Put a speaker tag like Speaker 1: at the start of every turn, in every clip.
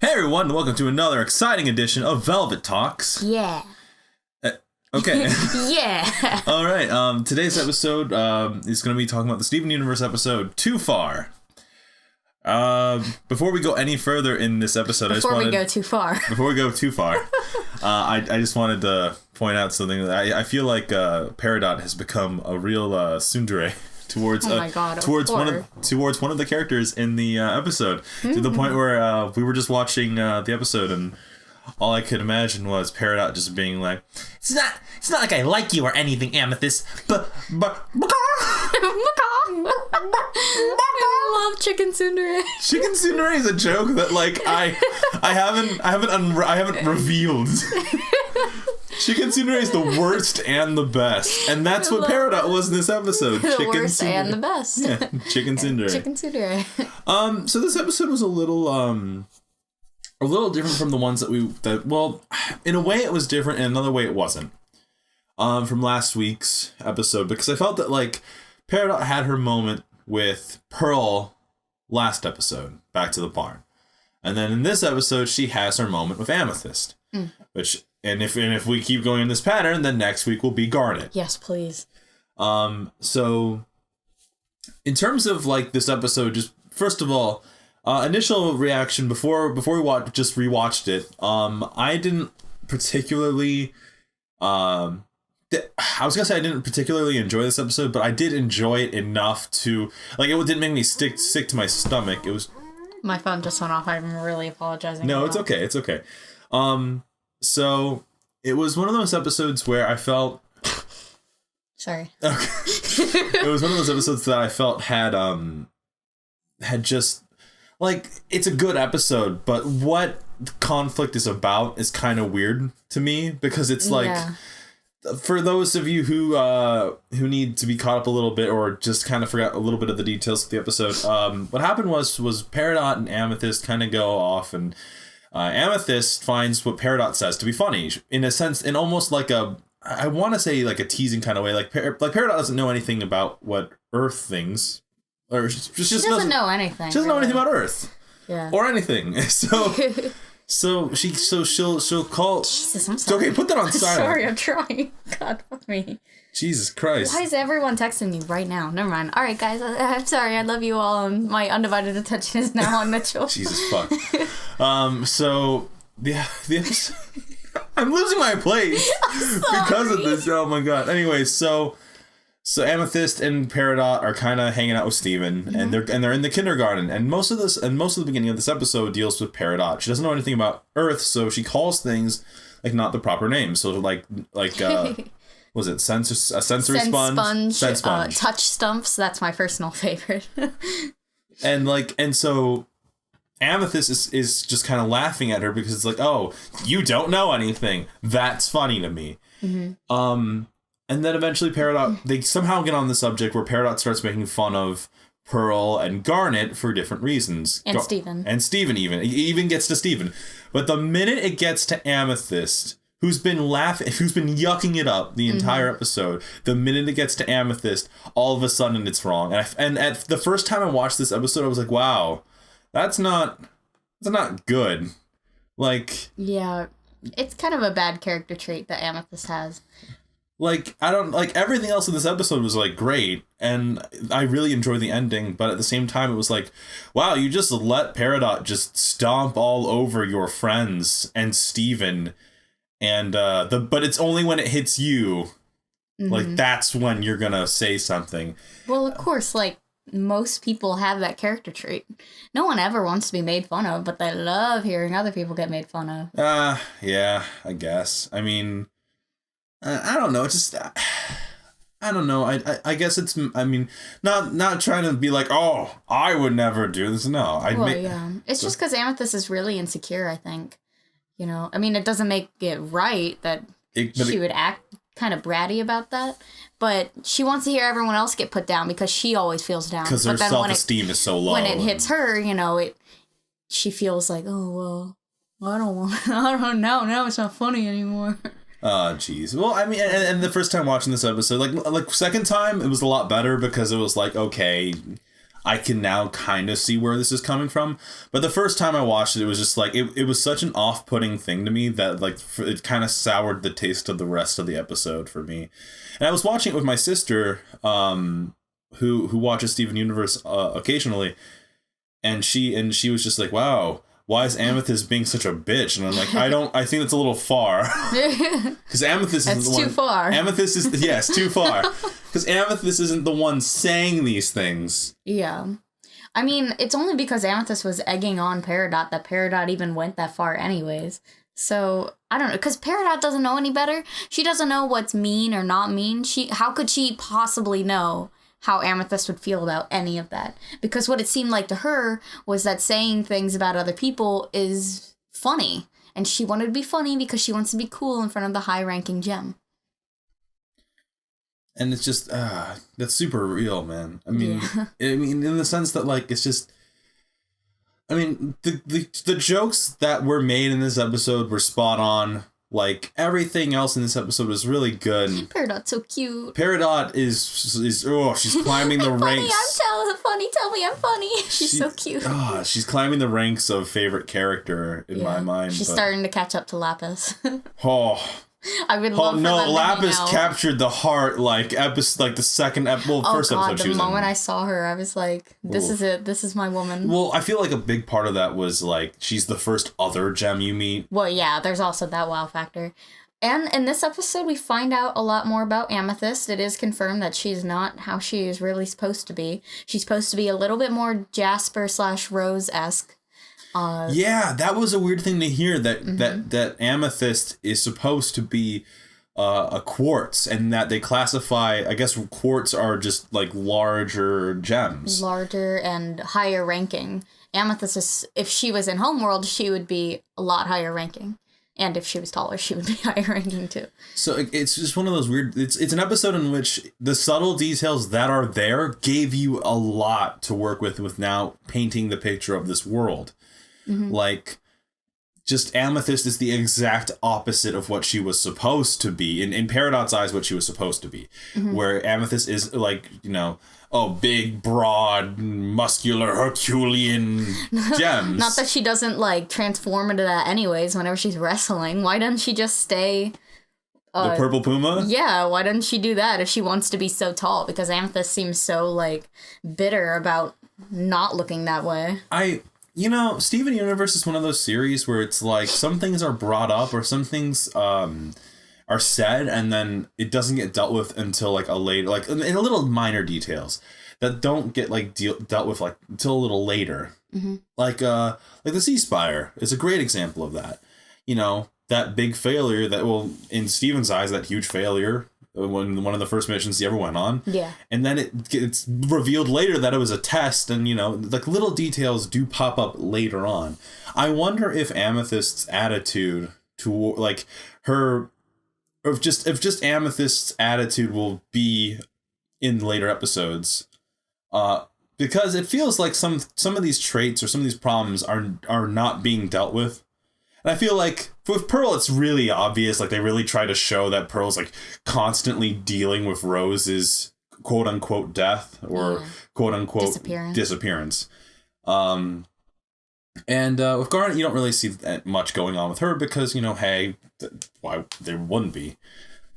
Speaker 1: Hey everyone, welcome to another exciting edition of Velvet Talks.
Speaker 2: Yeah.
Speaker 1: Okay.
Speaker 2: Yeah.
Speaker 1: All right. Today's episode is going to be talking about the Steven Universe episode Too Far. Before we go any further in this episode,
Speaker 2: Before we go too far,
Speaker 1: I just wanted to point out something. I feel like Peridot has become a real tsundere towards towards one of the characters in the episode, to the point where we were just watching the episode and all I could imagine was Peridot just being like, it's not like I like you or anything, Amethyst, but
Speaker 2: I love chicken tsundere.
Speaker 1: Chicken tsundere is a joke that like I haven't revealed. Chicken tsundere is the worst and the best, and that's what Peridot was in this episode.
Speaker 2: The worst tsundere. And the best.
Speaker 1: Yeah, chicken tsundere.
Speaker 2: Chicken tsundere.
Speaker 1: So this episode was a little different from the ones well, in a way it was different, in another way it wasn't. From last week's episode, because I felt that like Peridot had her moment with Pearl last episode, Back to the Barn, and then in this episode she has her moment with Amethyst, which. And if we keep going in this pattern, then next week will be Garnet.
Speaker 2: Yes, please.
Speaker 1: So in terms of like this episode, just first of all, initial reaction before we just rewatched it. I didn't particularly. I was gonna say I didn't particularly enjoy this episode, but I did enjoy it enough to like it didn't make me sick to my stomach. It was.
Speaker 2: My phone just went off. I'm really apologizing.
Speaker 1: No, it's okay. It's okay. So it was one of those episodes where I felt.
Speaker 2: Sorry.
Speaker 1: Okay. It was one of those episodes that I felt had just like it's a good episode, but what the conflict is about is kind of weird to me because it's like for those of you who need to be caught up a little bit or just kind of forgot a little bit of the details of the episode. What happened was Peridot and Amethyst kind of go off and. Amethyst finds what Peridot says to be funny, in a sense, in almost like I want to say like a teasing kind of way. Like Peridot doesn't know anything about what Earth thinks, or she doesn't know anything. She doesn't know anything about Earth, or anything. So she'll call.
Speaker 2: Jesus, I'm sorry.
Speaker 1: Okay, put that on silent.
Speaker 2: Sorry, I'm trying. God, fuck me.
Speaker 1: Jesus Christ.
Speaker 2: Why is everyone texting me right now? Never mind. All right, guys. I'm sorry. I love you all. My undivided attention is now on Mitchell.
Speaker 1: Jesus fuck. So the episode, I'm losing my place because of this. Oh my god. Anyway, so Amethyst and Peridot are kind of hanging out with Steven, and they're in the kindergarten, and most of the beginning of this episode deals with Peridot. She doesn't know anything about Earth, so she calls things like not the proper names. So like was it sensory sponge? Sense sponge.
Speaker 2: Touch stumps. That's my personal favorite.
Speaker 1: and so Amethyst is just kind of laughing at her because it's like, oh, you don't know anything. That's funny to me. And then eventually Peridot, they somehow get on the subject where Peridot starts making fun of Pearl and Garnet for different reasons.
Speaker 2: And Steven.
Speaker 1: And Steven even. It even gets to Steven. But the minute it gets to Amethyst, who's been yucking it up the entire episode, the minute it gets to Amethyst, all of a sudden it's wrong. And at the first time I watched this episode, I was like, wow, that's not good. Like,
Speaker 2: yeah, it's kind of a bad character trait that Amethyst has.
Speaker 1: Like, I don't like everything else in this episode was like great, and I really enjoyed the ending, but at the same time it was like, wow, you just let Peridot just stomp all over your friends and Steven, and but it's only when it hits you, like that's when you're gonna say something.
Speaker 2: Well, of course, like most people have that character trait. No one ever wants to be made fun of, but they love hearing other people get made fun of.
Speaker 1: Yeah, I guess. I mean, I don't know. It's just, I don't know. I guess it's, I mean, not trying to be like, oh, I would never do this. No,
Speaker 2: it's just because Amethyst is really insecure, I think. You know, I mean, it doesn't make it right that she would act kind of bratty about that, but she wants to hear everyone else get put down because she always feels down.
Speaker 1: Because her self-esteem is so low.
Speaker 2: When it hits her, you know, she feels like, oh, well, I don't know. Now it's not funny anymore.
Speaker 1: Oh, jeez. Well, I mean, and the first time watching this episode, like second time, it was a lot better because it was like, okay, I can now kind of see where this is coming from. But the first time I watched it was just like, it was such an off-putting thing to me that like it kind of soured the taste of the rest of the episode for me. And I was watching it with my sister, who watches Steven Universe occasionally, and she was just like, wow, why is Amethyst being such a bitch? And I'm like, I think that's a little far. Because Amethyst isn't the one. Too far. Amethyst is, yes, too far. Because Amethyst isn't the one saying these things.
Speaker 2: Yeah. I mean, it's only because Amethyst was egging on Peridot that Peridot even went that far anyways. So, I don't know, because Peridot doesn't know any better. She doesn't know what's mean or not mean. How could she possibly know how Amethyst would feel about any of that? Because what it seemed like to her was that saying things about other people is funny. And she wanted to be funny because she wants to be cool in front of the high-ranking gem.
Speaker 1: And it's just, that's super real, man. I mean, in the sense that, like, it's just, I mean, the jokes that were made in this episode were spot on. Like, everything else in this episode was really good.
Speaker 2: Peridot's so cute.
Speaker 1: Peridot is she's climbing the ranks.
Speaker 2: Tell me I'm funny. She's so cute.
Speaker 1: She's climbing the ranks of favorite character in my mind.
Speaker 2: She's starting to catch up to Lapis.
Speaker 1: I would love for them Lapis captured the heart, like the second first episode she was in.
Speaker 2: The moment I saw her, I was like, this is it. This is my woman.
Speaker 1: Well, I feel like a big part of that was like she's the first other gem you meet.
Speaker 2: Well, yeah, there's also that wow factor. And in this episode, we find out a lot more about Amethyst. It is confirmed that she's not how she is really supposed to be. She's supposed to be a little bit more Jasper/Rose-esque.
Speaker 1: Yeah, that was a weird thing to hear, that Amethyst is supposed to be a quartz, and that they classify, I guess quartz are just like larger gems.
Speaker 2: Larger and higher ranking. Amethyst is, if she was in Homeworld, she would be a lot higher ranking. And if she was taller, she would be higher ranking too.
Speaker 1: So it's just one of those weird, it's an episode in which the subtle details that are there gave you a lot to work with now painting the picture of this world. Mm-hmm. Like, just Amethyst is the exact opposite of what she was supposed to be. In Peridot's eyes, what she was supposed to be. Mm-hmm. Where Amethyst is like, big, broad, muscular, Herculean gems.
Speaker 2: Not that she doesn't, like, transform into that anyways whenever she's wrestling. Why doesn't she just stay...
Speaker 1: the purple puma?
Speaker 2: Yeah, why doesn't she do that if she wants to be so tall? Because Amethyst seems so, like, bitter about not looking that way.
Speaker 1: Steven Universe is one of those series where it's like some things are brought up or some things are said and then it doesn't get dealt with until like a later, like in a little minor details that don't get like dealt with like until a little later. Mm-hmm. Like the Sea Spire is a great example of that. That big failure that, well, in Steven's eyes, that huge failure when one of the first missions he ever went on.
Speaker 2: Yeah.
Speaker 1: And then it's revealed later that it was a test, and like little details do pop up later on. I wonder if Amethyst's attitude to like her, if just Amethyst's attitude will be in later episodes. Because it feels like some of these traits or some of these problems are not being dealt with. And I feel like with Pearl, it's really obvious. Like, they really try to show that Pearl's, like, constantly dealing with Rose's quote-unquote death or quote-unquote disappearance. And with Garnet, you don't really see that much going on with her because, why there wouldn't be.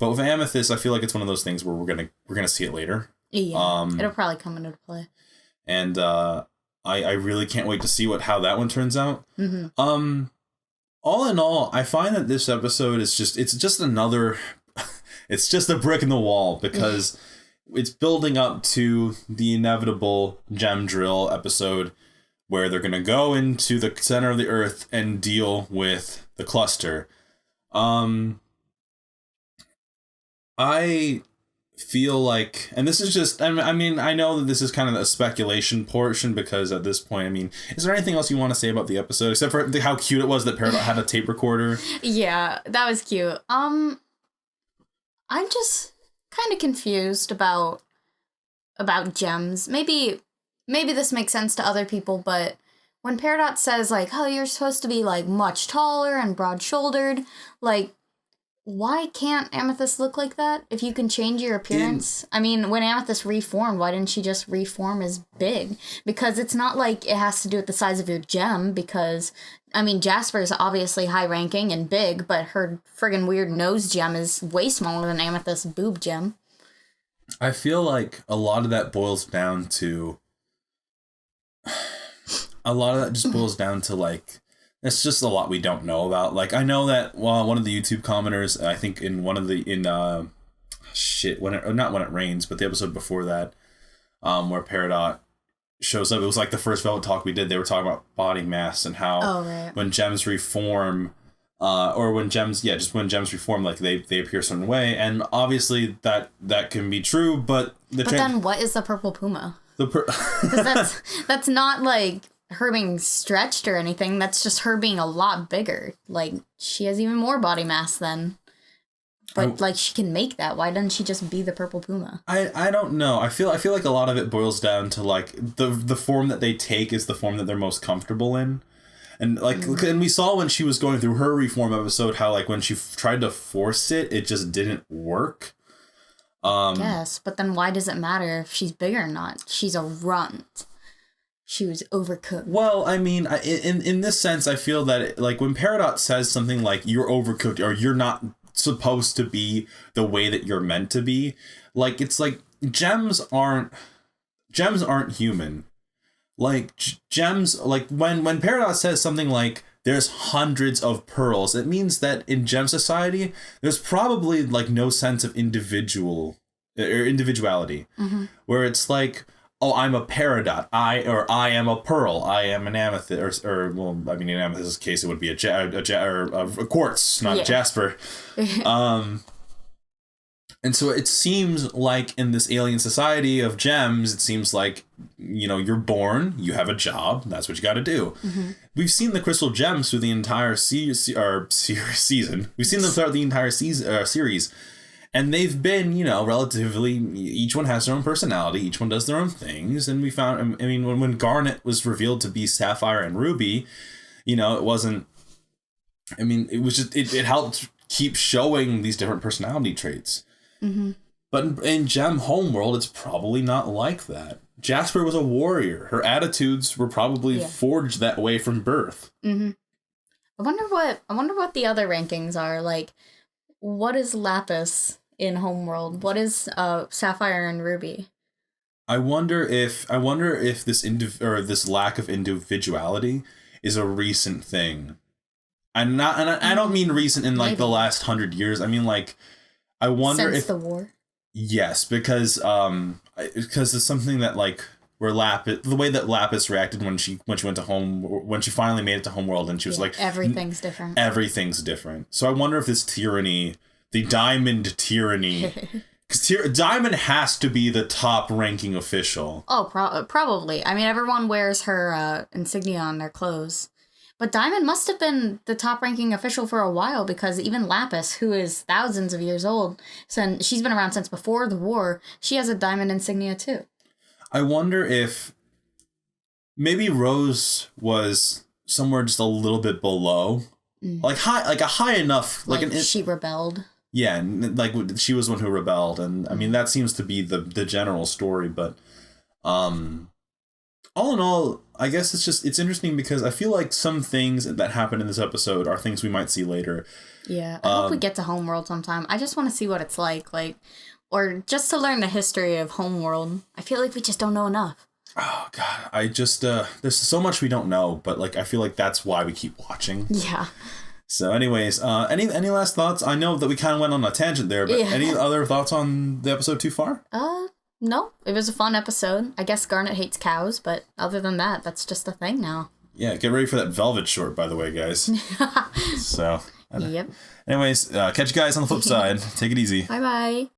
Speaker 1: But with Amethyst, I feel like it's one of those things where we're gonna see it later.
Speaker 2: Yeah, it'll probably come into play.
Speaker 1: And I really can't wait to see how that one turns out. Mm-hmm. All in all, I find that this episode is just another, it's just a brick in the wall because it's building up to the inevitable gem drill episode where they're going to go into the center of the earth and deal with the cluster. I feel like, and this is just, I mean, I know that this is kind of a speculation portion because at this point, I mean, is there anything else you want to say about the episode except for how cute it was that Peridot had a tape recorder?
Speaker 2: Yeah, that was cute. I'm just kind of confused about gems. Maybe this makes sense to other people, but when Peridot says like, oh, you're supposed to be like much taller and broad-shouldered, like, why can't Amethyst look like that if you can change your appearance? I mean, when Amethyst reformed, why didn't she just reform as big? Because it's not like it has to do with the size of your gem, because, I mean, Jasper's obviously high-ranking and big, but her friggin' weird nose gem is way smaller than Amethyst's boob gem.
Speaker 1: I feel like a lot of that boils down to... A lot of that just boils down to, like... It's just a lot we don't know about. Like, I know that one of the YouTube commenters, I think in one of the not when it rains, but the episode before that, where Peridot shows up, it was like the first Velvet Talk we did. They were talking about body mass and how when gems reform, or when gems reform, like they appear a certain way, and obviously that can be true, but
Speaker 2: then what is the purple puma? Because that's not like her being stretched or anything. That's just her being a lot bigger. Like, she has even more body mass then. But like, she can make that. Why doesn't she just be the purple puma?
Speaker 1: I don't know. I feel like a lot of it boils down to like the form that they take is the form that they're most comfortable in. And like, and we saw when she was going through her reform episode how like when she tried to force it, it just didn't work.
Speaker 2: Yes, but then why does it matter if she's big or not? She's a runt. She was overcooked.
Speaker 1: Well, I mean, in this sense, I feel that like when Peridot says something like you're overcooked or you're not supposed to be the way that you're meant to be, like it's like gems aren't human. Like gems, like when Peridot says something like there's hundreds of pearls, it means that in gem society there's probably like no sense of individuality, where it's like, oh, I'm a Peridot. I am a pearl. I am an amethyst, or well, I mean, in Amethyst's case, it would be a quartz, not a jasper. And so it seems like in this alien society of gems, it seems like, you know, you're born, you have a job, that's what you got to do. Mm-hmm. We've seen the crystal gems through the entire season. We've seen them throughout the entire series. And they've been, you know, relatively, each one has their own personality, each one does their own things. And we found, I mean, when Garnet was revealed to be Sapphire and Ruby, you know, it wasn't, I mean, it was just, it helped keep showing these different personality traits. Mm-hmm. But in Gem Homeworld, it's probably not like that. Jasper was a warrior. Her attitudes were probably forged that way from birth.
Speaker 2: Mm-hmm. I wonder what the other rankings are. Like, what is Lapis in Homeworld? What is Sapphire and Ruby?
Speaker 1: I wonder if this lack of individuality is a recent thing. I don't mean recent in like the last 100 years. I mean like, I wonder
Speaker 2: since the war.
Speaker 1: Yes, because it's something that like where the way that Lapis reacted when she went to when she finally made it to Homeworld, and she was like,
Speaker 2: everything's different.
Speaker 1: Everything's different. So I wonder if this tyranny, the Diamond tyranny, because Diamond has to be the top ranking official.
Speaker 2: Oh, probably. I mean, everyone wears her insignia on their clothes. But Diamond must have been the top-ranking official for a while, because even Lapis, who is thousands of years old, she's been around since before the war, she has a diamond insignia too.
Speaker 1: I wonder if maybe Rose was somewhere just a little bit below, like a high enough,
Speaker 2: she rebelled.
Speaker 1: Yeah, like she was one who rebelled, and I mean that seems to be the general story, but all in all, I guess it's interesting because I feel like some things that happen in this episode are things we might see later.
Speaker 2: Yeah, I hope we get to Homeworld sometime. I just want to see what it's like, or just to learn the history of Homeworld. I feel like we just don't know enough.
Speaker 1: Oh God, I just there's so much we don't know, but like I feel like that's why we keep watching.
Speaker 2: Yeah.
Speaker 1: So, anyways, any last thoughts? I know that we kind of went on a tangent there, but any other thoughts on the episode too far?
Speaker 2: No, it was a fun episode. I guess Garnet hates cows, but other than that, that's just a thing now.
Speaker 1: Yeah, get ready for that velvet short, by the way, guys. So,
Speaker 2: yep.
Speaker 1: Anyways, catch you guys on the flip side. Take it easy.
Speaker 2: Bye-bye.